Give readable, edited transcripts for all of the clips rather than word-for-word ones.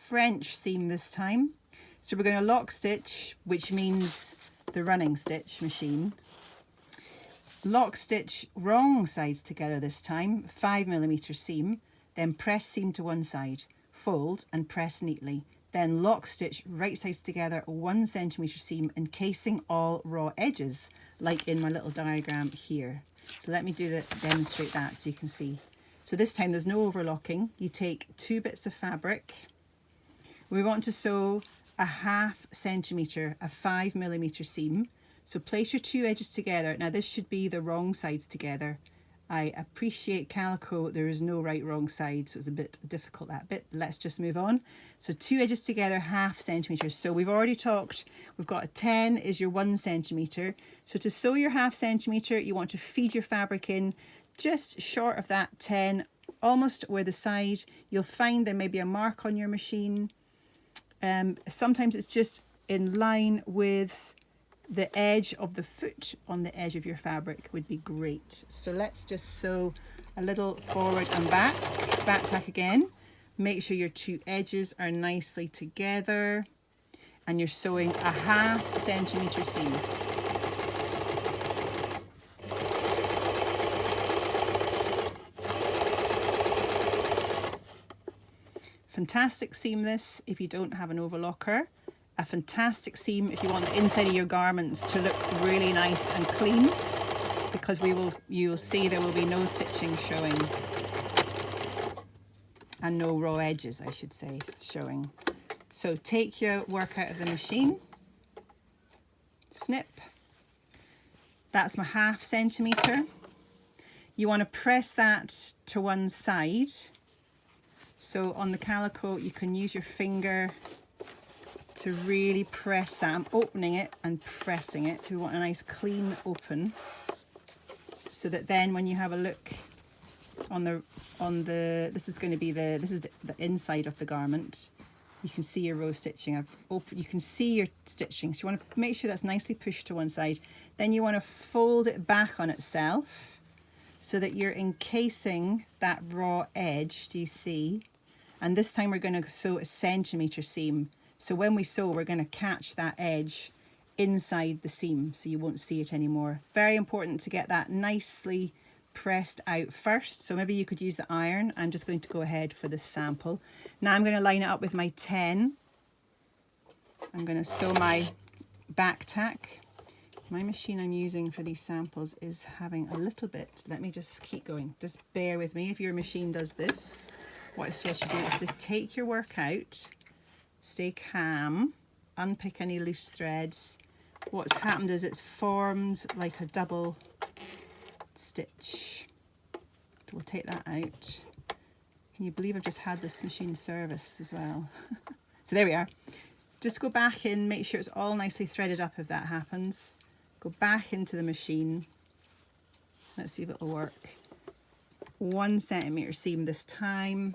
French seam this time. So we're going to lock stitch, which means the running stitch machine. Lock stitch wrong sides together this time, 5mm seam, then press seam to one side, fold and press neatly. Then lock stitch right sides together, 1cm seam, encasing all raw edges, like in my little diagram here. So let me demonstrate that so you can see. So this time there's no overlocking. You take 2 bits of fabric. We want to sew a 1/2 centimetre, a 5mm seam. So place your 2 edges together. Now this should be the wrong sides together. I appreciate calico, there is no right wrong side, so it's a bit difficult that bit. Let's just move on. So 2 edges together, 1/2 centimetre. So we've already talked, we've got a 10 is your 1 centimetre. So to sew your 1/2 centimetre, you want to feed your fabric in just short of that 10, almost where the side, you'll find there may be a mark on your machine. Sometimes it's just in line with the edge of the foot on the edge of your fabric would be great. So let's just sew a little forward and back tack again. Make sure your 2 edges are nicely together and you're sewing a 1/2 centimetre seam. Fantastic seam this if you don't have an overlocker. A fantastic seam if you want the inside of your garments to look really nice and clean, because you'll see there will be no stitching showing, and no raw edges, I should say, showing. So take your work out of the machine, snip. That's my 1/2 centimetre. You want to press that to one side. So on the calico, you can use your finger to really press that. I'm opening it and pressing it. So we want a nice clean open, so that then when you have a look on the this is going to be the inside of the garment, you can see your row stitching. You can see your stitching. So you want to make sure that's nicely pushed to one side. Then you want to fold it back on itself so that you're encasing that raw edge. Do you see? And this time we're going to sew a centimetre seam. So when we sew, we're going to catch that edge inside the seam so you won't see it anymore. Very important to get that nicely pressed out first. So maybe you could use the iron. I'm just going to go ahead for this sample. Now I'm going to line it up with my 10. I'm going to sew my back tack. My machine I'm using for these samples is having a little bit. Let me just keep going. Just bear with me. If your machine does this, what I suggest you do is just take your work out, stay calm, unpick any loose threads. What's happened is it's formed like a double stitch. So we'll take that out. Can you believe I've just had this machine serviced as well? So there we are. Just go back in, make sure it's all nicely threaded up if that happens. Go back into the machine. Let's see if it'll work. 1 centimetre seam this time.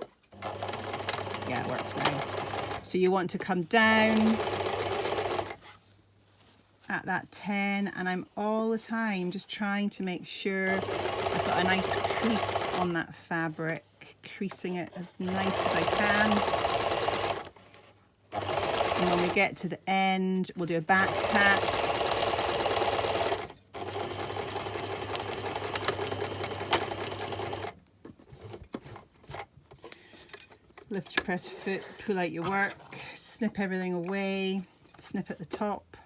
Yeah, it works now. So you want to come down at that 10, and I'm all the time just trying to make sure I've got a nice crease on that fabric, creasing it as nice as I can. And when we get to the end, we'll do a back tack. Lift your press foot, pull out your work, snip everything away, snip at the top.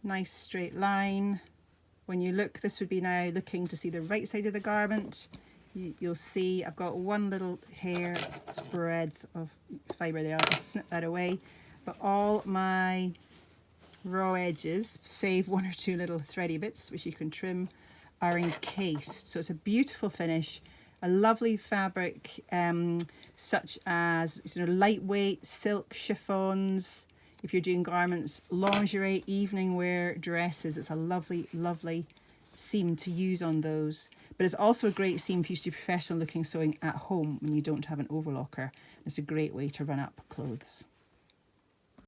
Nice straight line. When you look, this would be now looking to see the right side of the garment. You'll see I've got one little hair spread of fibre there. I'll just snip that away. But all my raw edges, save 1 or 2 little thready bits, which you can trim, are encased. So it's a beautiful finish, a lovely fabric, such as lightweight silk chiffons. If you're doing garments, lingerie, evening wear, dresses, it's a lovely, lovely seam to use on those. But it's also a great seam for you to do professional looking sewing at home when you don't have an overlocker. It's a great way to run up clothes.